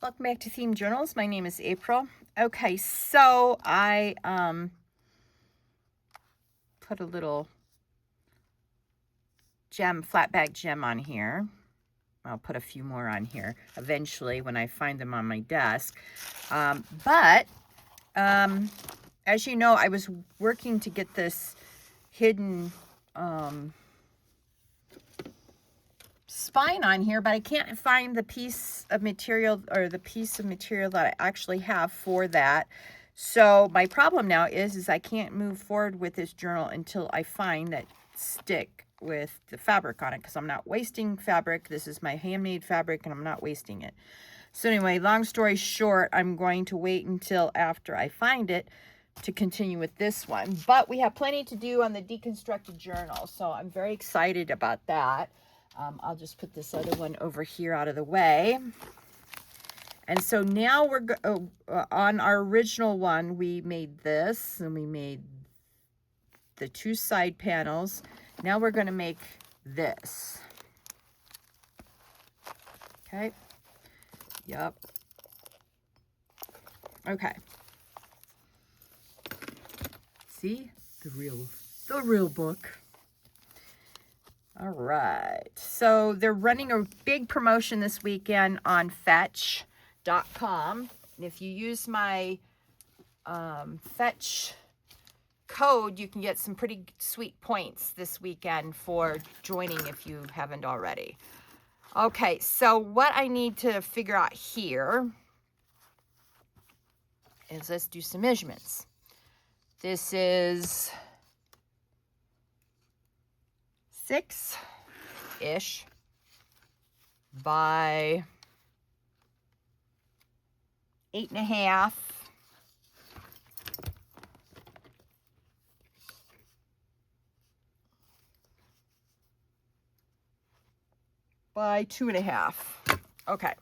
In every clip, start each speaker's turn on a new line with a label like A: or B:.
A: Welcome back to Themed Journals. My name is April. Okay, so I put a little flat bag gem on here. I'll put a few more on here eventually when I find them on my desk. But as you know, I was working to get this hidden spine on here, but I can't find the piece of material that I actually have for that. So my problem now is I can't move forward with this journal until I find that stick with the fabric on it, because I'm not wasting fabric. This is my handmade fabric and I'm not wasting it. So anyway, long story short, I'm going to wait until after I find it to continue with this one. But we have plenty to do on the Deconstructed journal, so I'm very excited about that. I'll just put this other one over here out of the way. And so now we're on our original one, we made this and we made the two side panels. Now we're going to make this. Okay. Yep. Okay. See? The real book. All right, so they're running a big promotion this weekend on Fetch.com. And if you use my Fetch code, you can get some pretty sweet points this weekend for joining if you haven't already. Okay, so what I need to figure out here is let's do some measurements. This is 6-ish by 8.5 by 2.5. Okay,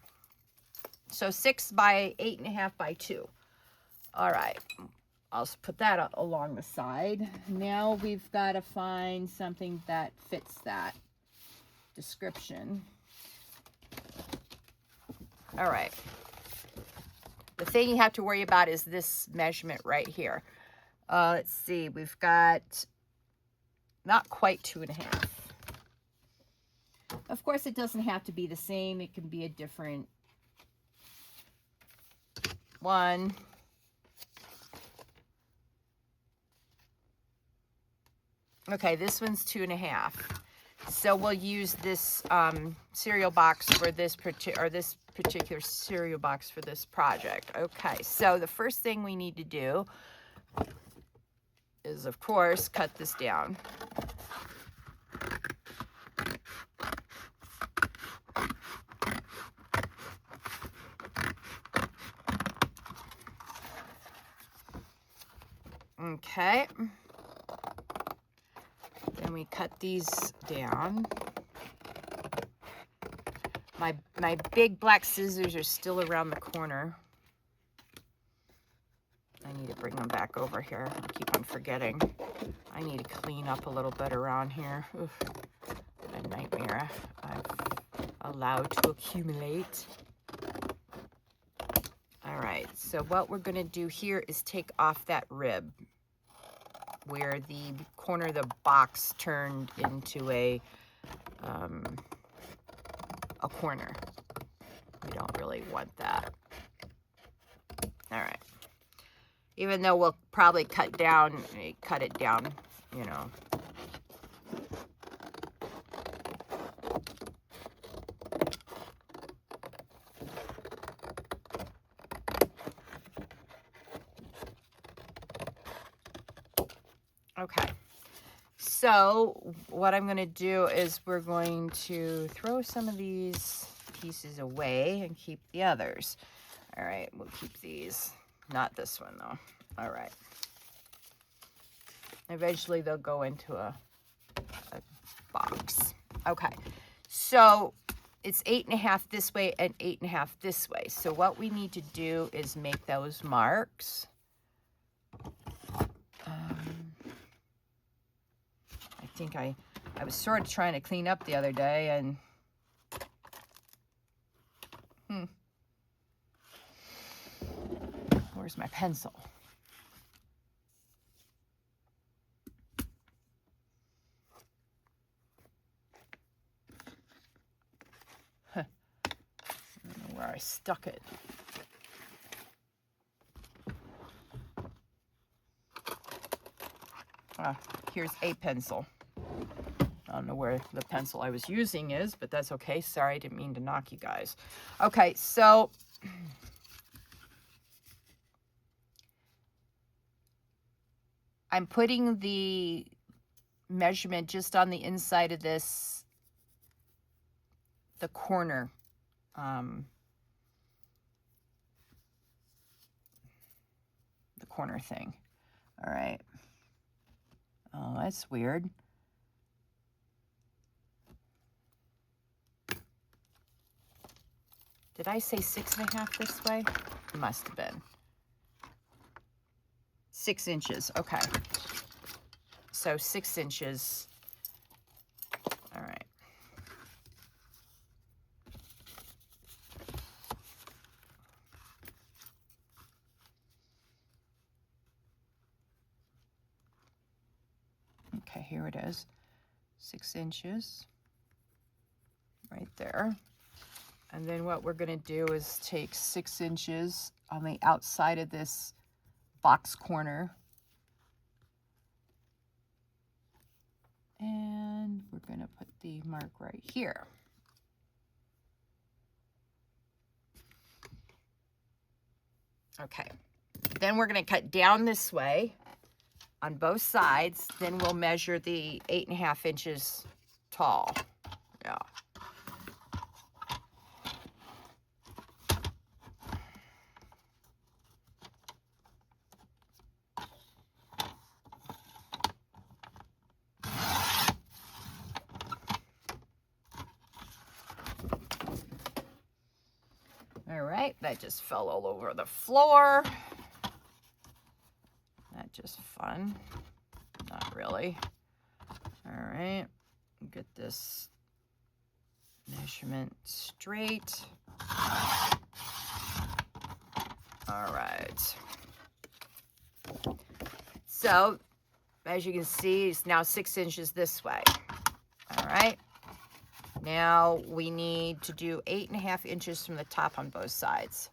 A: so 6 by 8.5 by 2. All right, I'll put that along the side. Now we've got to find something that fits that description. All right. The thing you have to worry about is this measurement right here. Let's see. We've got not quite 2.5. Of course, it doesn't have to be the same. It can be a different one. Okay, this one's 2.5. So we'll use this cereal box for this particular cereal box for this project. Okay, so the first thing we need to do is, of course, cut this down. Okay. Then we cut these down. My big black scissors are still around the corner. I need to bring them back over here. I keep on forgetting. I need to clean up a little bit around here. Oof, what a nightmare I've allowed to accumulate. All right, so what we're going to do here is take off that rib where the corner of the box turned into a corner. We don't really want that. All right. Even though we'll probably cut it down, you know. Okay. So what I'm going to do is we're going to throw some of these pieces away and keep the others. All right, we'll keep these. Not this one, though. All right. Eventually, they'll go into a box. Okay. So it's 8.5 this way and 8.5 this way. So what we need to do is make those marks. I think I was sort of trying to clean up the other day, and Where's my pencil? Huh. I don't know where I stuck it. Here's a pencil. I don't know where the pencil I was using is, but that's okay. Sorry, I didn't mean to knock you guys. Okay, so I'm putting the measurement just on the inside of this, the corner. The corner thing. All right. Oh, that's weird. Did I say 6.5 this way? Must have been. 6 inches. Okay. So 6 inches. All right. Okay, here it is. 6 inches. Right there. And then what we're going to do is take 6 inches on the outside of this box corner. And we're going to put the mark right here. Okay. Then we're going to cut down this way on both sides. Then we'll measure the 8.5 inches tall. Yeah. All right, that just fell all over the floor. That's just fun. Not really. All right, get this measurement straight. All right. So, as you can see, it's now 6 inches this way. All right. Now we need to do 8.5 inches from the top on both sides.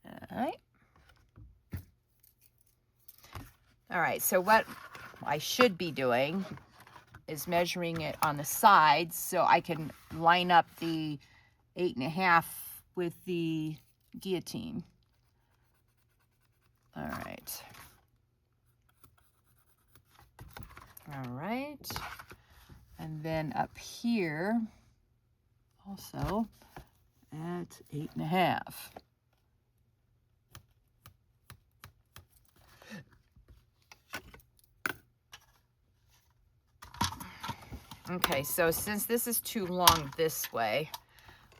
A: All right. All right, so what I should be doing is measuring it on the sides so I can line up the 8.5 with the guillotine. All right. All right. And then up here, also at 8.5. Okay, so since this is too long this way,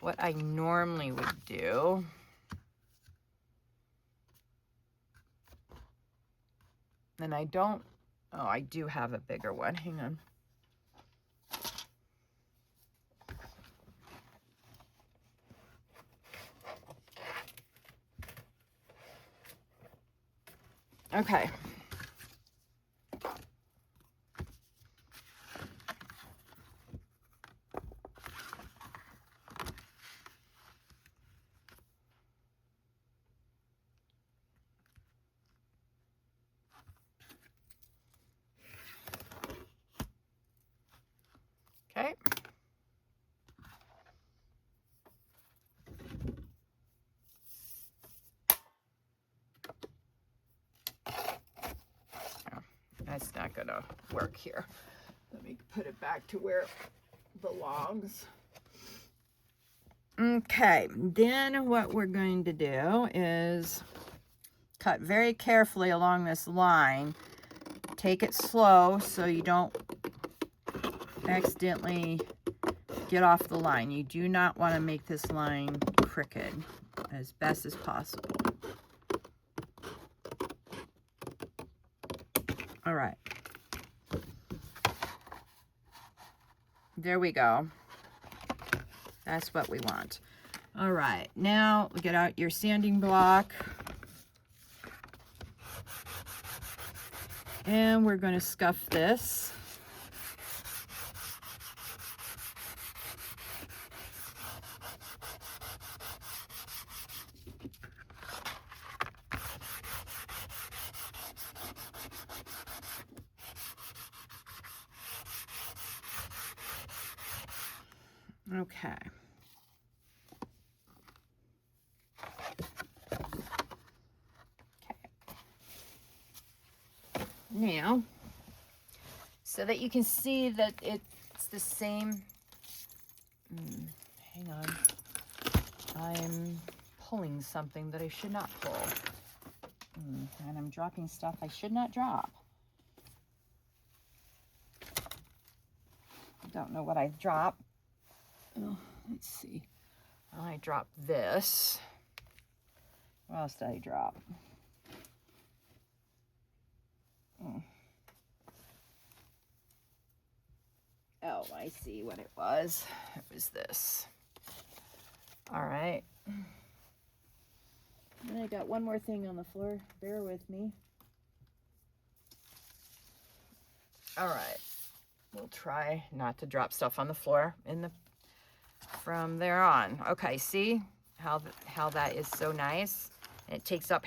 A: what I normally would do and I don't, oh, I do have a bigger one. Hang on. Okay. Okay. Oh, that's not gonna work here. Let me put it back to where it belongs. Okay, then what we're going to do is cut very carefully along this line. Take it slow so you don't accidentally get off the line. You do not want to make this line crooked as best as possible. All right. There we go. That's what we want. All right, now get out your sanding block. And we're going to scuff this. Okay. Now, so that you can see that it's the same, hang on, I'm pulling something that I should not pull, and I'm dropping stuff I should not drop. I don't know what I dropped. Oh, let's see. I dropped this. What else did I drop? Oh, I see what it was. It was this. All right. And I got one more thing on the floor. Bear with me. All right. We'll try not to drop stuff on the floor from there on. Okay, see how that is so nice? And it takes up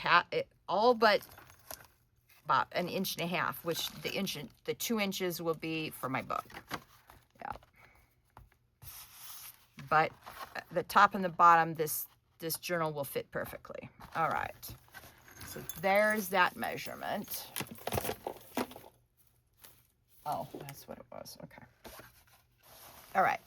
A: all but about 1.5 inches, which the 2 inches will be for my book. Yeah. But the top and the bottom, this journal will fit perfectly. All right. So there's that measurement. Oh, that's what it was. Okay. All right.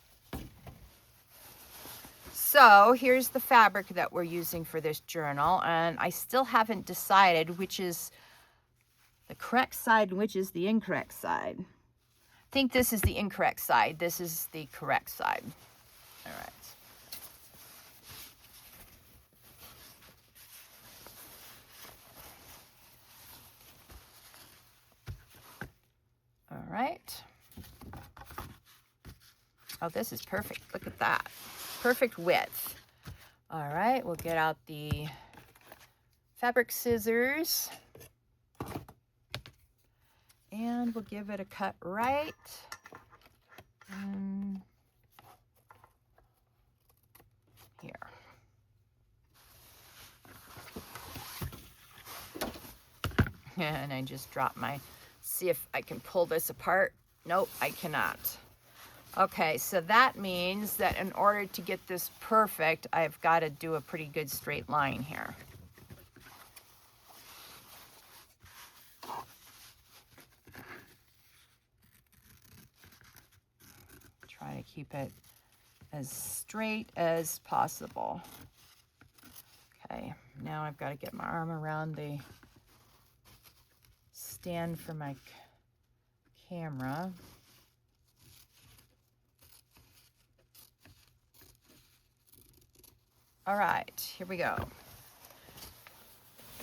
A: So here's the fabric that we're using for this journal, and I still haven't decided which is the correct side and which is the incorrect side. I think this is the incorrect side. This is the correct side. All right. All right. Oh, this is perfect. Look at that. Perfect width. All right, we'll get out the fabric scissors. And we'll give it a cut right. Here. And I just dropped see if I can pull this apart. Nope, I cannot. Okay, so that means that in order to get this perfect, I've got to do a pretty good straight line here. Try to keep it as straight as possible. Okay, now I've got to get my arm around the stand for my camera. All right, here we go.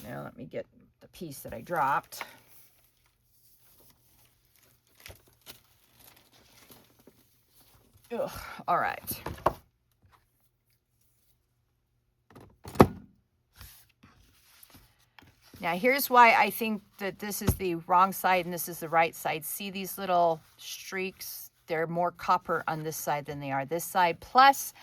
A: Now let me get the piece that I dropped. Ugh, all right. Now here's why I think that this is the wrong side and this is the right side. See these little streaks? They're more copper on this side than they are this side. Plus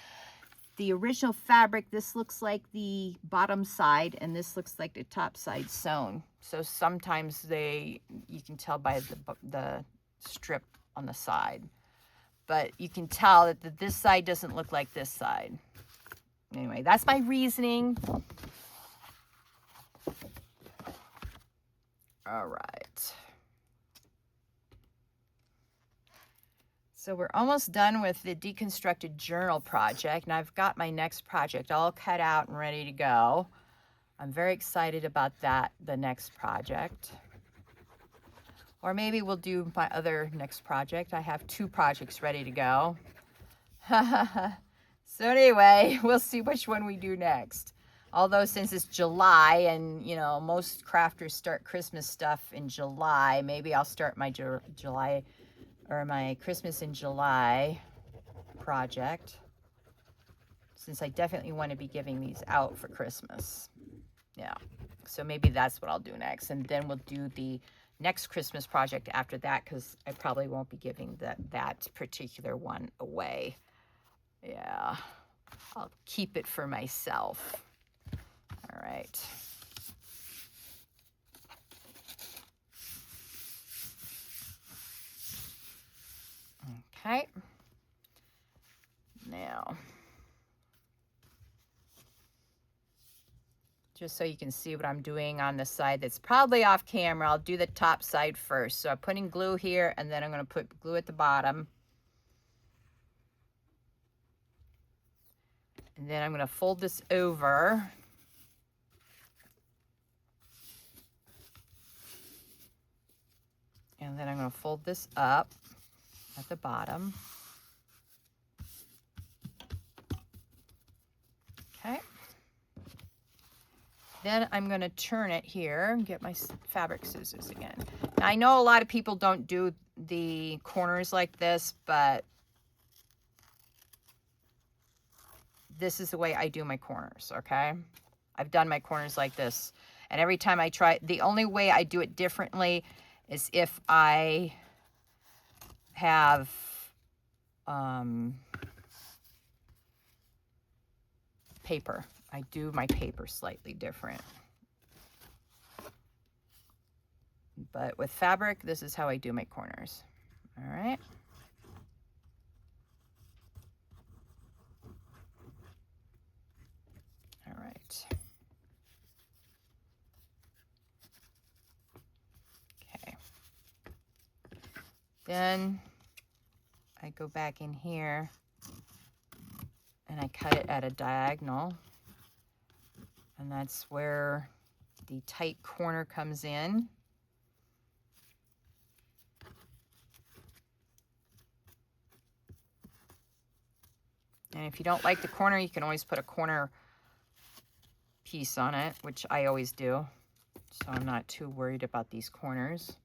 A: the original fabric, this looks like the bottom side and this looks like the top side sewn. So sometimes you can tell by the strip on the side. But you can tell that this side doesn't look like this side. Anyway, that's my reasoning. All right. So we're almost done with the Deconstructed Journal project, and I've got my next project all cut out and ready to go. I'm very excited about that, the next project. Or maybe we'll do my other next project. I have 2 projects ready to go. So anyway, we'll see which one we do next. Although since it's July and, you know, most crafters start Christmas stuff in July, maybe I'll start my July or my Christmas in July project. since I definitely want to be giving these out for Christmas. Yeah, so maybe that's what I'll do next, and then we'll do the next Christmas project after that, because I probably won't be giving that particular one away. Yeah, I'll keep it for myself. All right. Okay. Now, just so you can see what I'm doing on the side that's probably off camera, I'll do the top side first. So I'm putting glue here, and then I'm going to put glue at the bottom. And then I'm going to fold this over. And then I'm going to fold this up at the bottom. Okay. Then I'm going to turn it here and get my fabric scissors again. Now, I know a lot of people don't do the corners like this, but this is the way I do my corners, okay? I've done my corners like this. And every time I try, the only way I do it differently is if I have paper. I do my paper slightly different. But with fabric, this is how I do my corners. All right. All right. Okay. Then I go back in here and I cut it at a diagonal. And that's where the tight corner comes in. And if you don't like the corner, you can always put a corner piece on it, which I always do. So I'm not too worried about these corners.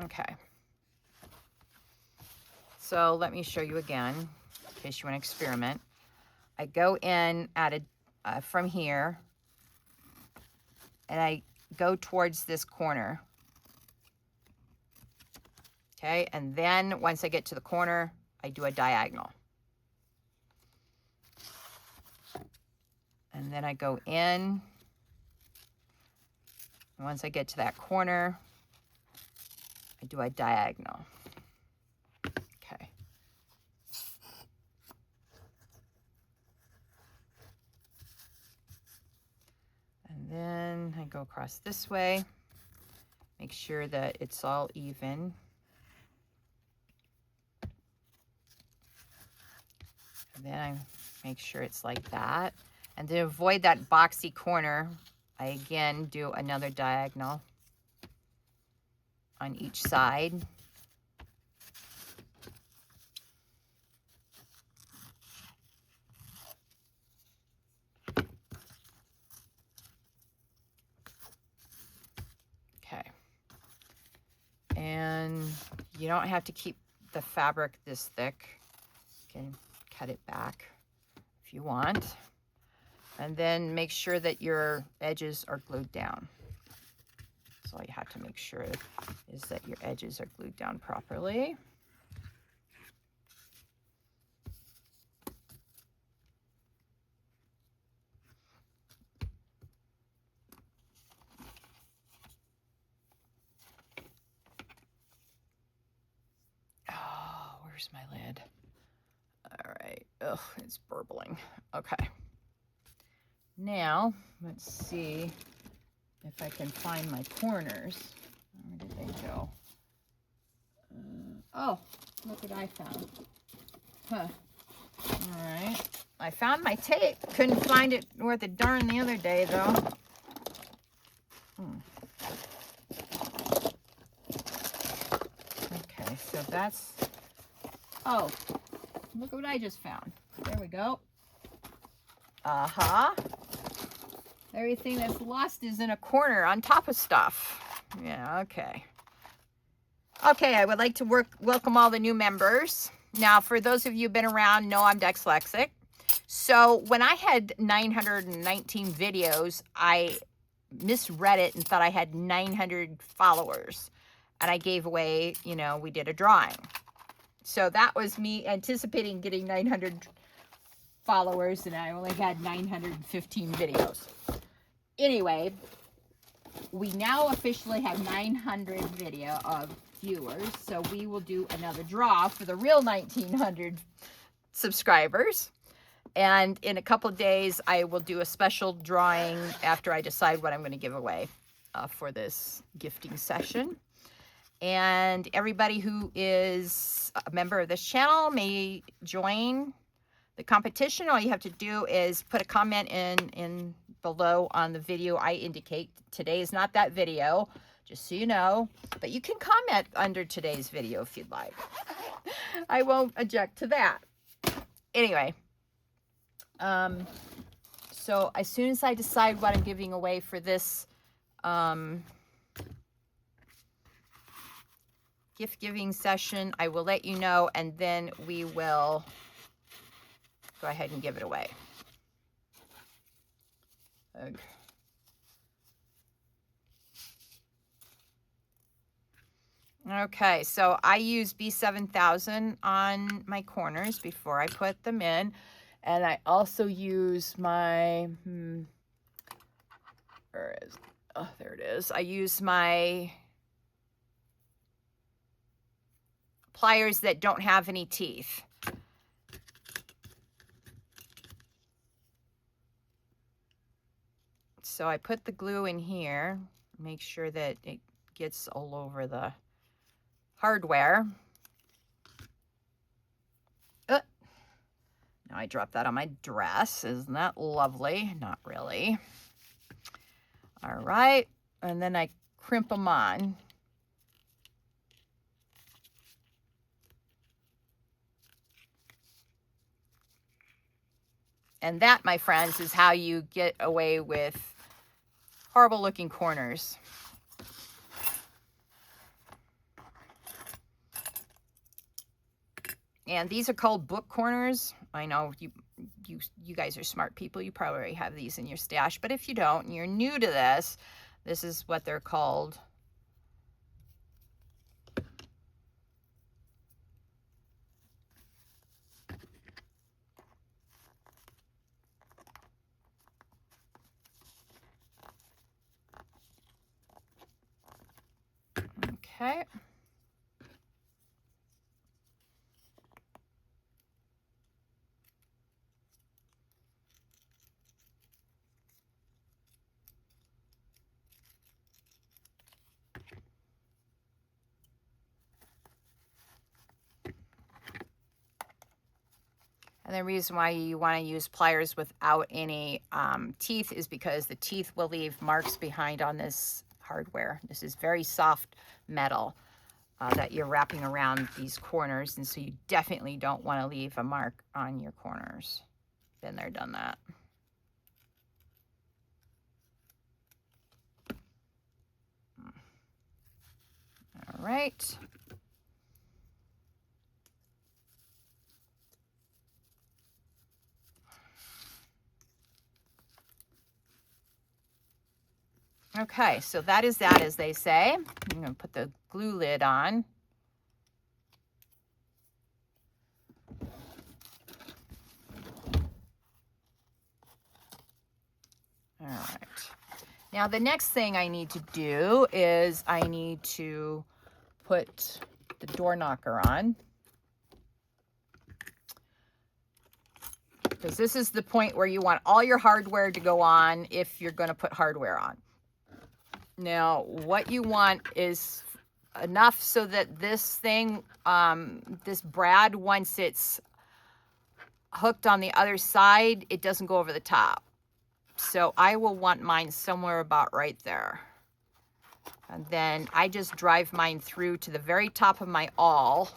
A: Okay. So let me show you again, in case you want to experiment. I go in at from here, and I go towards this corner. Okay, and then once I get to the corner, I do a diagonal. And then I go in. And once I get to that corner, I do a diagonal. Okay. And then I go across this way. Make sure that it's all even. And then I make sure it's like that. And to avoid that boxy corner, I again do another diagonal on each side. Okay. And you don't have to keep the fabric this thick. You can cut it back if you want. And then make sure that your edges are glued down. So all you have to make sure is that your edges are glued down properly. Oh, where's my lid? All right. Ugh, it's burbling. Okay. Now, let's see if I can find my corners. Where did they go? Oh, look what I found. Huh. All right. I found my tape. Couldn't find it worth a darn the other day, though. Okay, so that's... Oh, look what I just found. There we go. Uh-huh. Everything that's lost is in a corner on top of stuff. Yeah, okay. Okay, I would like to welcome all the new members. Now, for those of you who've been around, know I'm dyslexic. So when I had 919 videos, I misread it and thought I had 900 followers. And I gave away, we did a drawing. So that was me anticipating getting 900 followers, and I only had 915 videos. Anyway, we now officially have 900 video of viewers, so we will do another draw for the real 1900 subscribers. And in a couple of days, I will do a special drawing after I decide what I'm going to give away for this gifting session. And everybody who is a member of this channel may join the competition. All you have to do is put a comment in below on the video I indicate. Today is not that video, just so you know. But you can comment under today's video if you'd like. I won't object to that. Anyway, so as soon as I decide what I'm giving away for this gift giving session, I will let you know, and then we will go ahead and give it away. Okay, so I use B7000 on my corners before I put them in, and I also use my, there it is. I use my pliers that don't have any teeth. So I put the glue in here, make sure that it gets all over the hardware. Now I dropped that on my dress. Isn't that lovely? Not really. All right, and then I crimp them on. And that, my friends, is how you get away with horrible looking corners. And these are called book corners. I know you guys are smart people. You probably already have these in your stash. But if you don't and you're new to this, this is what they're called. Okay. And the reason why you want to use pliers without any teeth is because the teeth will leave marks behind on this hardware. This is very soft metal that you're wrapping around these corners, and so you definitely don't want to leave a mark on your corners. Been there, done that. All right. Okay, so that is that, as they say. I'm going to put the glue lid on. All right. Now, the next thing I need to do is I need to put the door knocker on. Because this is the point where you want all your hardware to go on if you're going to put hardware on. Now, what you want is enough so that this thing, this brad, once it's hooked on the other side, it doesn't go over the top. So I will want mine somewhere about right there. And then I just drive mine through to the very top of my awl.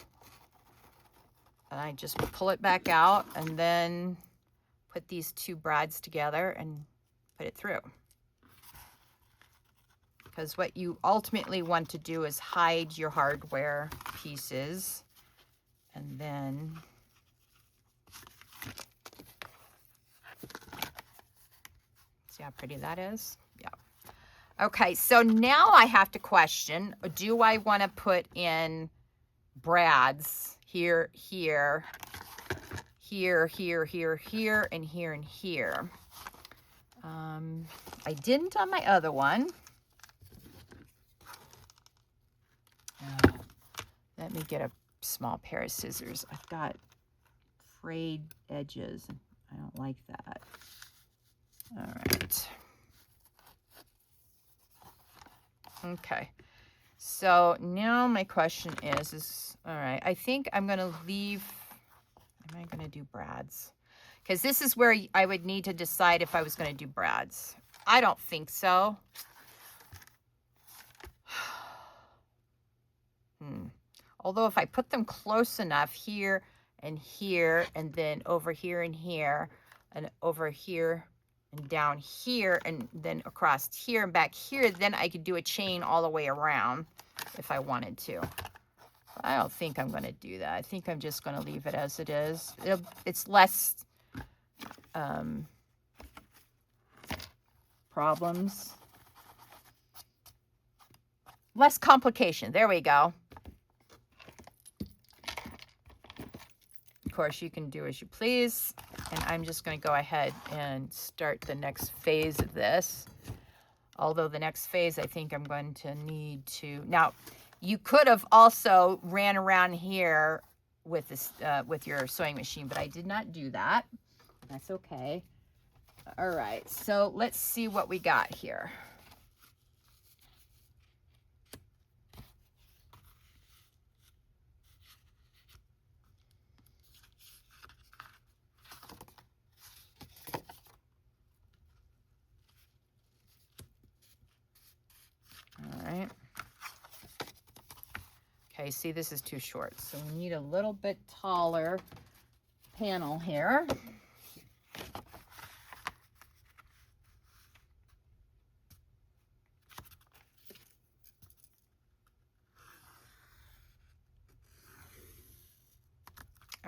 A: And I just pull it back out and then put these two brads together and put it through. because what you ultimately want to do is hide your hardware pieces. And then see how pretty that is? Yeah. Okay, so now I have to question, do I want to put in brads here, here, here, here, here, here, and here, and here? I didn't on my other one. Let me get a small pair of scissors. I've got frayed edges. I don't like that. All right. Okay. So now my question is all right, I think I'm going to leave, am I going to do brads? Because this is where I would need to decide if I was going to do brads. I don't think so. Although if I put them close enough here, and then over here and here, and over here and down here, and then across here and back here, then I could do a chain all the way around if I wanted to. But I don't think I'm going to do that. I think I'm just going to leave it as it is. It's less problems. Less complication. There we go. Of course, you can do as you please. And I'm just going to go ahead and start the next phase of this. Although the next phase, I think I'm going to need to... Now, you could have also ran around here with this with your sewing machine, but I did not do that. That's okay. All right, so let's see what we got here. All right. Okay, see, this is too short, so we need a little bit taller panel here.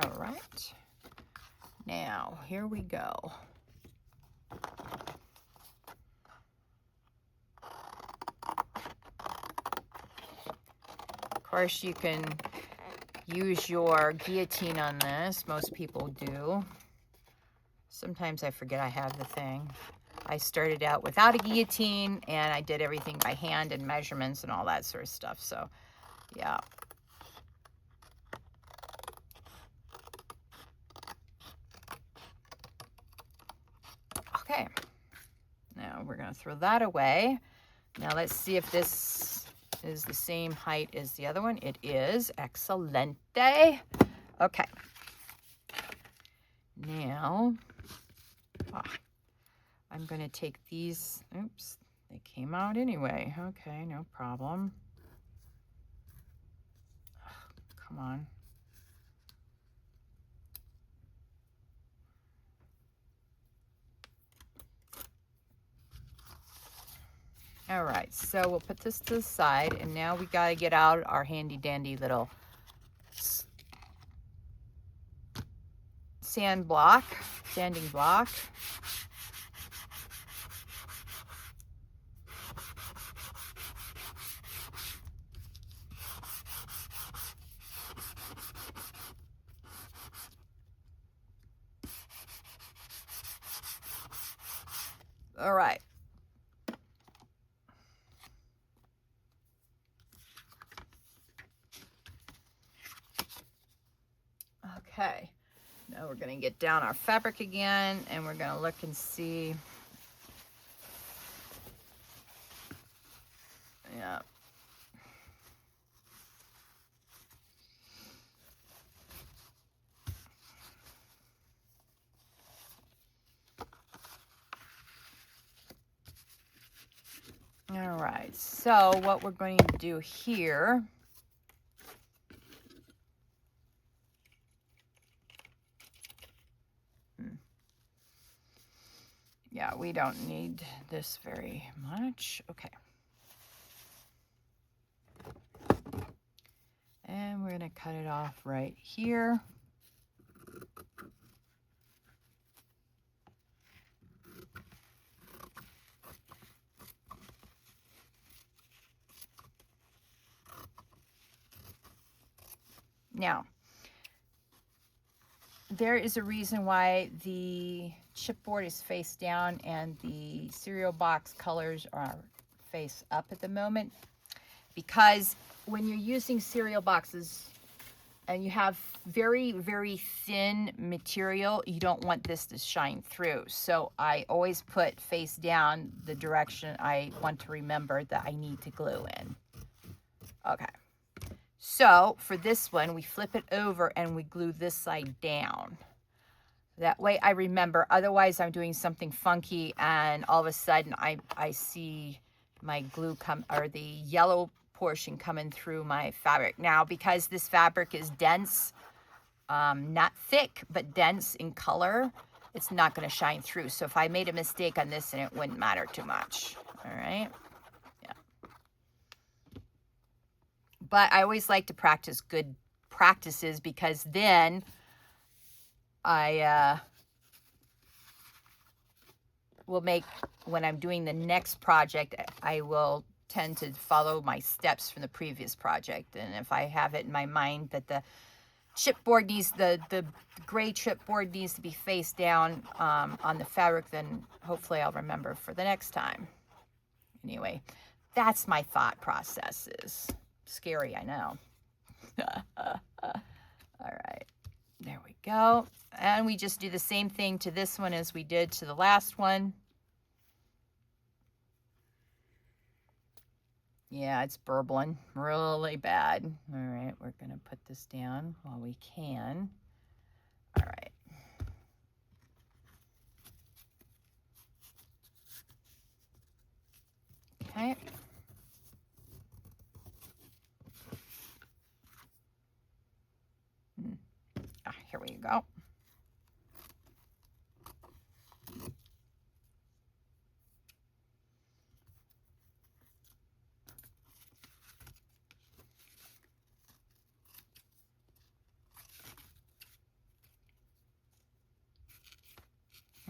A: All right. Now, here we go. Of course, you can use your guillotine on this. Most people do. Sometimes I forget I have the thing. I started out without a guillotine, and I did everything by hand and measurements and all that sort of stuff. So, yeah. Okay. Now we're going to throw that away. Now let's see if this is the same height as the other one. It is. Excelente. Okay. Now, I'm going to take these. Oops, they came out anyway. Okay, no problem. Come on. All right, so we'll put this to the side, and now we got to get out our handy dandy little sanding block. All right. Okay, now we're going to get down our fabric again, and we're going to look and see. Yeah. All right, so what we're going to do here yeah, we don't need this very much. Okay. And we're going to cut it off right here. Now, there is a reason why the chipboard is face down and the cereal box colors are face up at the moment, because when you're using cereal boxes and you have very, very thin material, you don't want this to shine through. So I always put face down the direction I want to remember that I need to glue in. Okay. So for this one, we flip it over and we glue this side down. That way I remember. Otherwise, I'm doing something funky and all of a sudden I see my glue come, or the yellow portion coming through my fabric. Now, because this fabric is dense, not thick, but dense in color, it's not going to shine through. So if I made a mistake on this, and it wouldn't matter too much. All right. But I always like to practice good practices, because then I will make, when I'm doing the next project, I will tend to follow my steps from the previous project. And if I have it in my mind that the chipboard needs, the gray chipboard needs to be face down on the fabric, then hopefully I'll remember for the next time. Anyway, that's my thought processes. Scary, I know. All right, there we go. And we just do the same thing to this one as we did to the last one. Yeah, it's burbling really bad. All right, we're going to put this down while we can. All right. Okay. Here we go.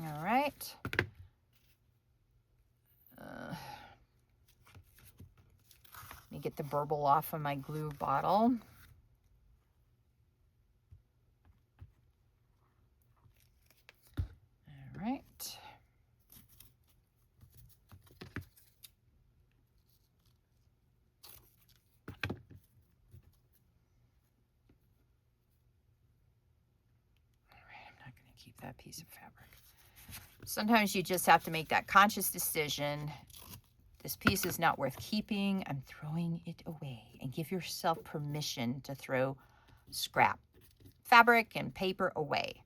A: All right. Let me get the burble off of my glue bottle. All right. Keep that piece of fabric. Sometimes you just have to make that conscious decision. This piece is not worth keeping. I'm throwing it away. And give yourself permission to throw scrap fabric and paper away.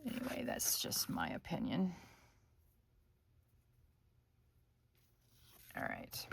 A: Anyway, that's just my opinion. All right.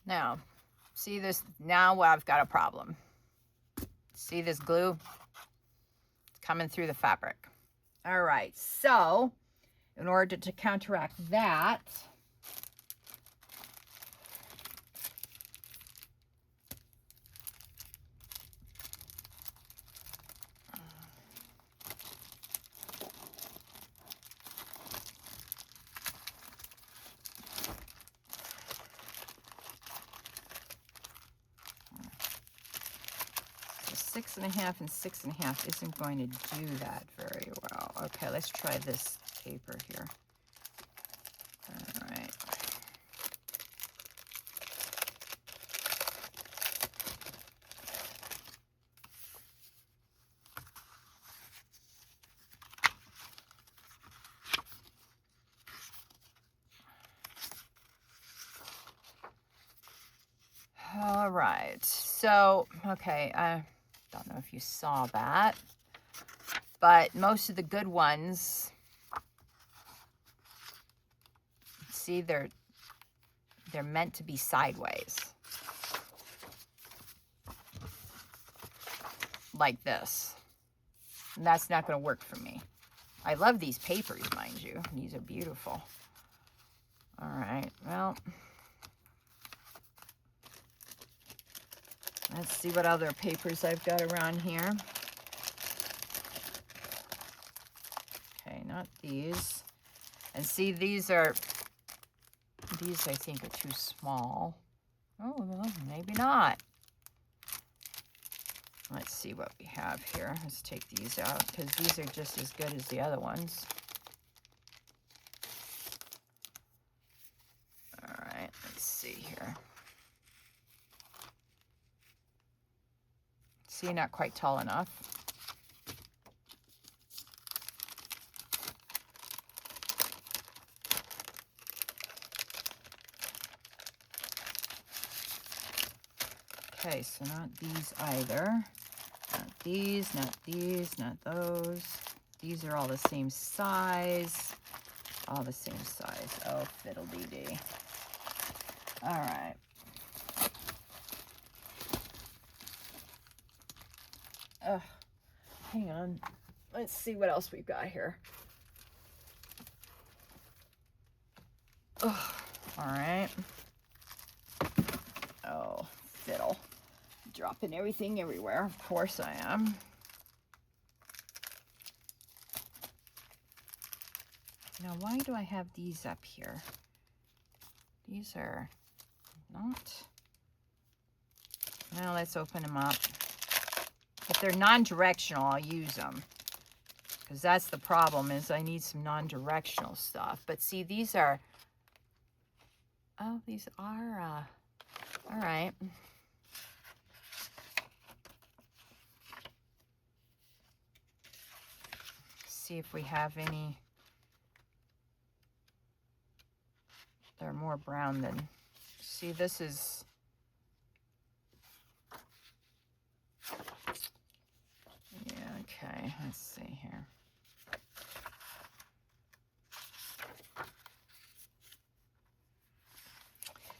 A: Now, see this? Now I've got a problem. See this glue? It's coming through the fabric. All right, so in order to counteract that,
B: 6.5 and 6.5 isn't going to do that very well. Okay, let's try this paper here. All right. All right, so, okay, I don't know if you saw that, but most of the good ones, see, they're meant to be sideways, like this, and that's not going to work for me. I love these papers, mind you. These are beautiful. All right, well, let's see what other papers I've got around here. Okay, not these. And see, these I think are too small. Oh, well, maybe not. Let's see what we have here. Let's take these out because these are just as good as the other ones. All right, let's see here. See, not quite tall enough. Okay, so not these either. Not these, not these, not those. These are all the same size. All the same size. Oh, fiddle-dee-dee. All right. Hang on. Let's see what else we've got here. Oh, all right. Oh, fiddle. Dropping everything everywhere. Of course I am. Now, why do I have these up here? These are not. Now, let's open them up. If they're non-directional, I'll use them. Because that's the problem, is I need some non-directional stuff. But see, these are... Oh, these are... all right. See if we have any. They're more brown than. See, this is. Yeah, okay. Let's see here.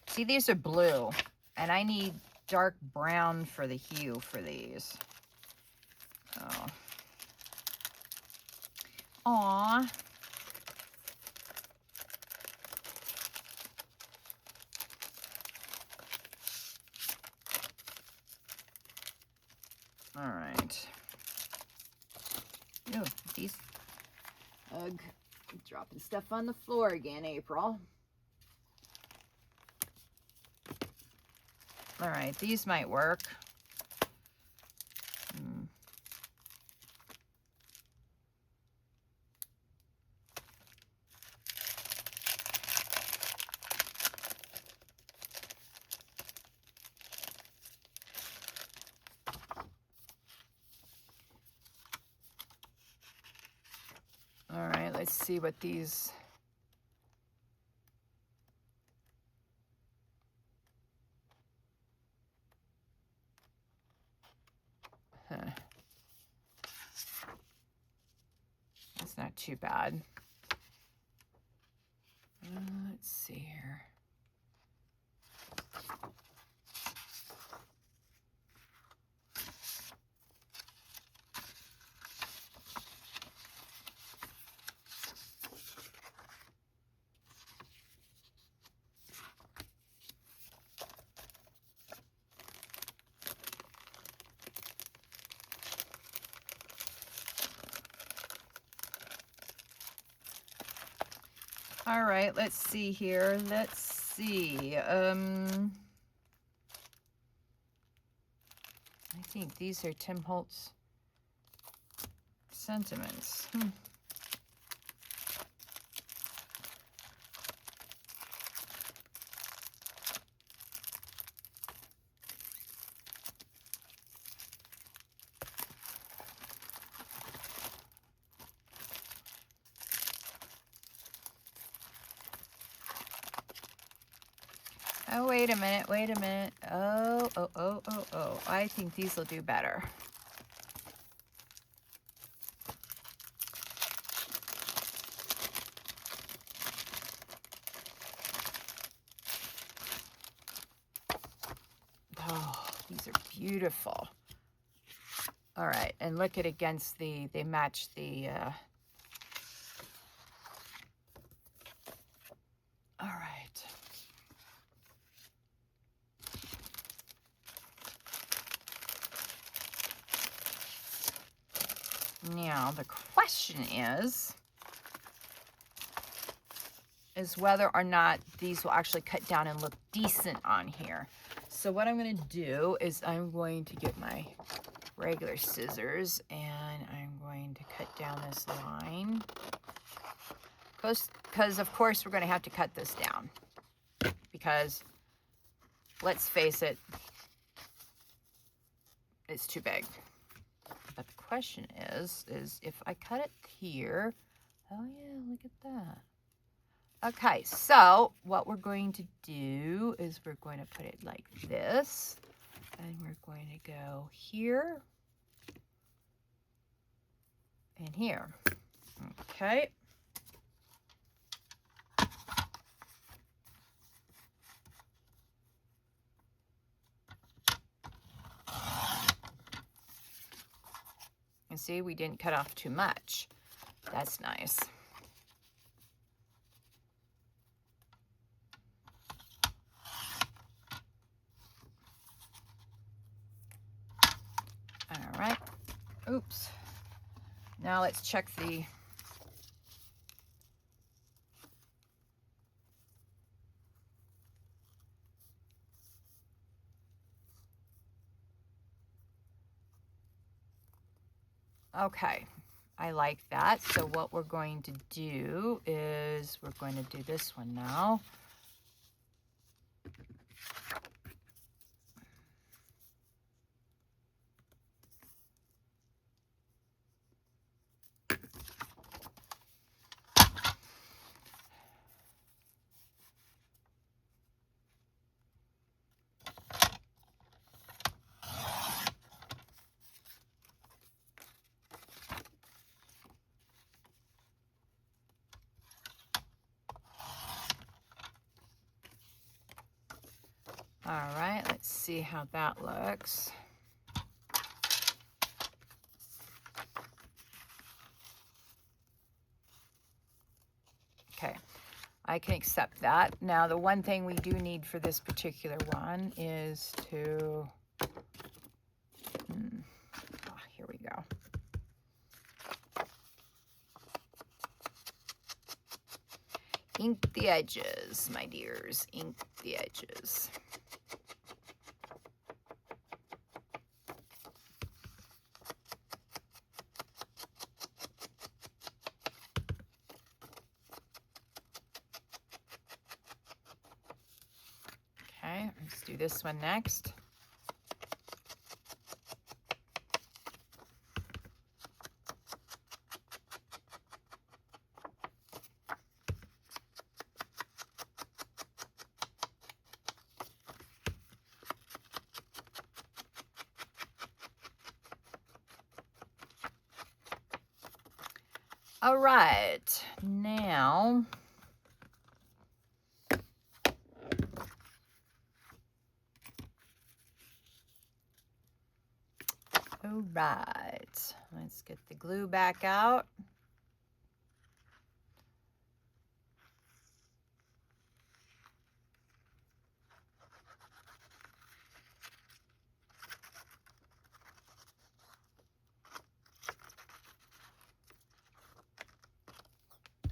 B: See, these are blue, and I need dark brown for the hue for these. Oh. Aw. All right. Ew, these. Ugh. Dropping stuff on the floor again, April. All right, these might work. All right, let's see what these... Huh. That's not too bad. Let's see here. All right, let's see here. Let's see. I think these are Tim Holtz sentiments. Oh, wait a minute, wait a minute. Oh. I think these will do better. Oh, these are beautiful. All right, and look at against the, they match the, all right. Now, the question is whether or not these will actually cut down and look decent on here. So what I'm going to do is I'm going to get my regular scissors and I'm going to cut down this line. Because of course we're going to have to cut this down. Because, let's face it, it's too big. But the question is if I cut it here, oh yeah, look at that. Okay, so what we're going to do is we're going to put it like this, and we're going to go here and here. Okay. And see, we didn't cut off too much. That's nice. All right. Oops. Now let's check the okay, I like that. So what we're going to do is we're going to do this one now. All right, let's see how that looks. Okay, I can accept that. Now, the one thing we do need for this particular one is to, here we go. Ink the edges, my dears, ink the edges. Okay, let's do this one next. All right, now all right, let's get the glue back out.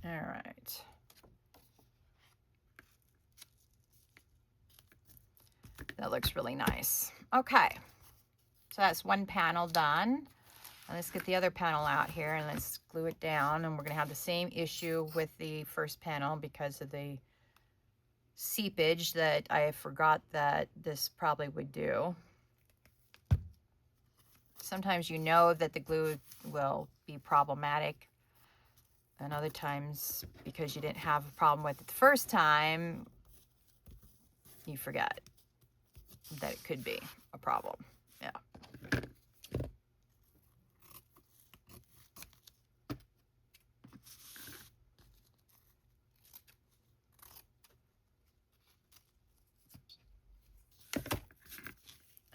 B: All right. That looks really nice. Okay. So that's one panel done. And let's get the other panel out here and let's glue it down. And we're going to have the same issue with the first panel because of the seepage that I forgot that this probably would do. Sometimes you know that the glue will be problematic, and other times because you didn't have a problem with it the first time, you forget that it could be a problem. Yeah.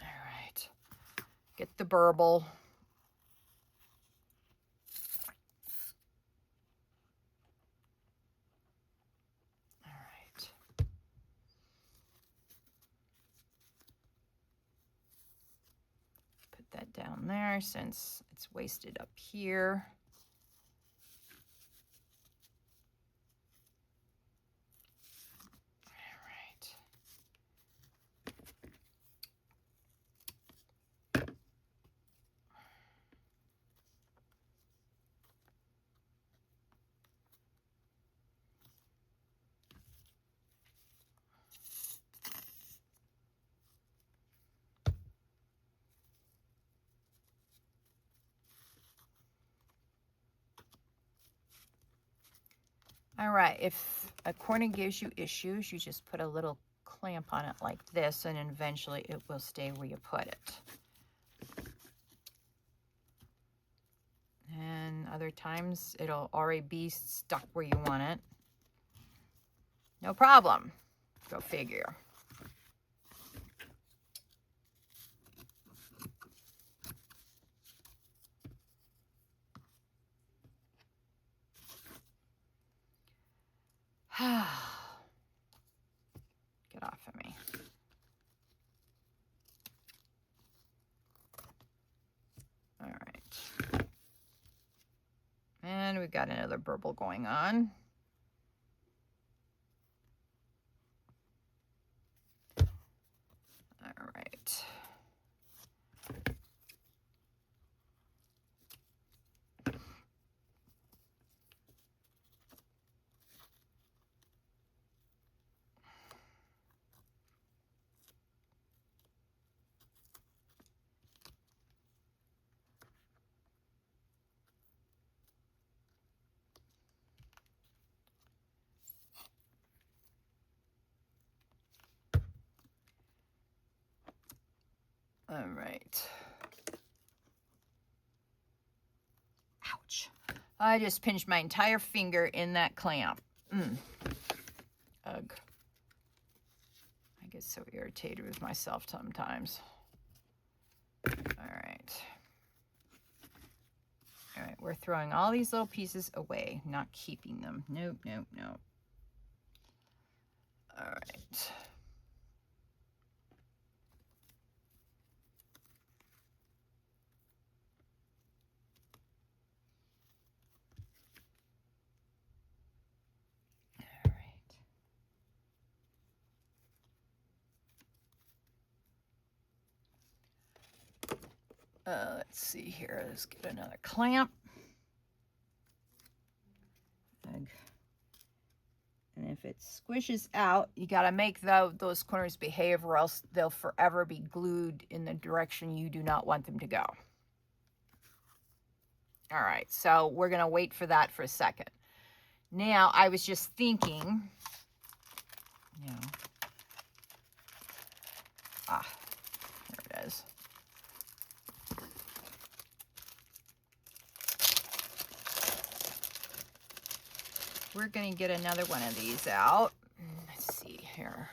B: All right. Get the burble. All right. Put that down there since it's wasted up here. All right, if a corner gives you issues, you just put a little clamp on it like this, and eventually it will stay where you put it. And other times it'll already be stuck where you want it. No problem. Go figure. Get off of me. All right. And we've got another burble going on. All right. All right. Ouch. I just pinched my entire finger in that clamp. Ugh. I get so irritated with myself sometimes. All right. All right, we're throwing all these little pieces away, not keeping them. Nope, nope, nope. All right. Let's see here. Let's get another clamp. And if it squishes out, you got to make those corners behave, or else they'll forever be glued in the direction you do not want them to go. All right, so we're going to wait for that for a second. Now, I was just thinking, there it is. We're going to get another one of these out. Let's see here.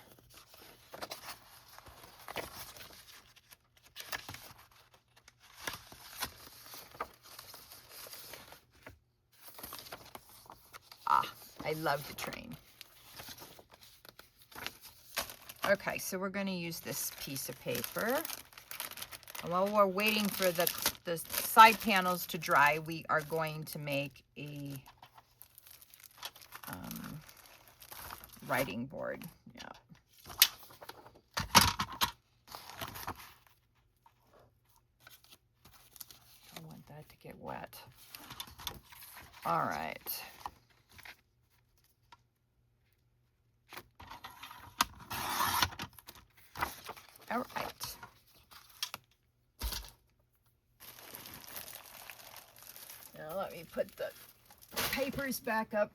B: I love the train. Okay, so we're going to use this piece of paper. And while we're waiting for the side panels to dry, we are going to make a writing board. Yeah. get wet. All right. All right. Now let me put the papers back up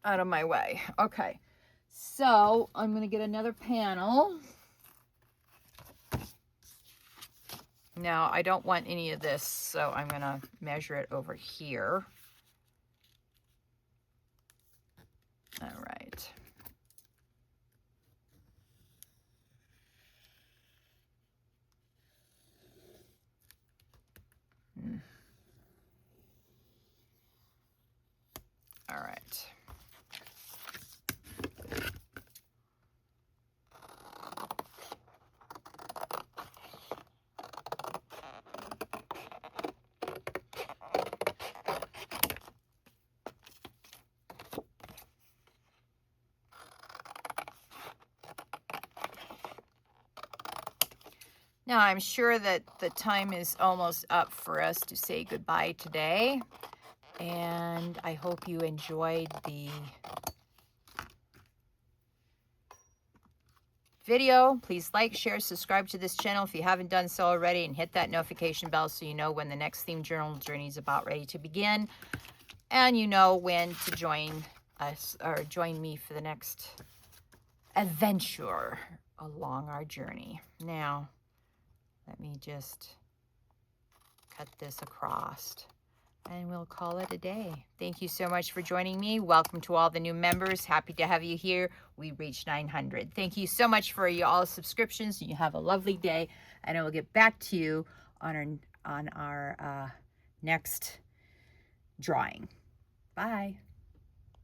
B: out of my way. Okay. So I'm going to get another panel. Now I don't want any of this, so I'm going to measure it over here. All right. All right. Now, I'm sure that the time is almost up for us to say goodbye today. And I hope you enjoyed the video. Please like, share, subscribe to this channel if you haven't done so already, and hit that notification bell so you know when the next Themed Journal journey is about ready to begin. And you know when to join us or join me for the next adventure along our journey. Now, let me just cut this across and we'll call it a day. Thank you so much for joining me. Welcome to all the new members. Happy to have you here. We reached 900. Thank you so much for all subscriptions. You have a lovely day, and I will get back to you on our next drawing. Bye.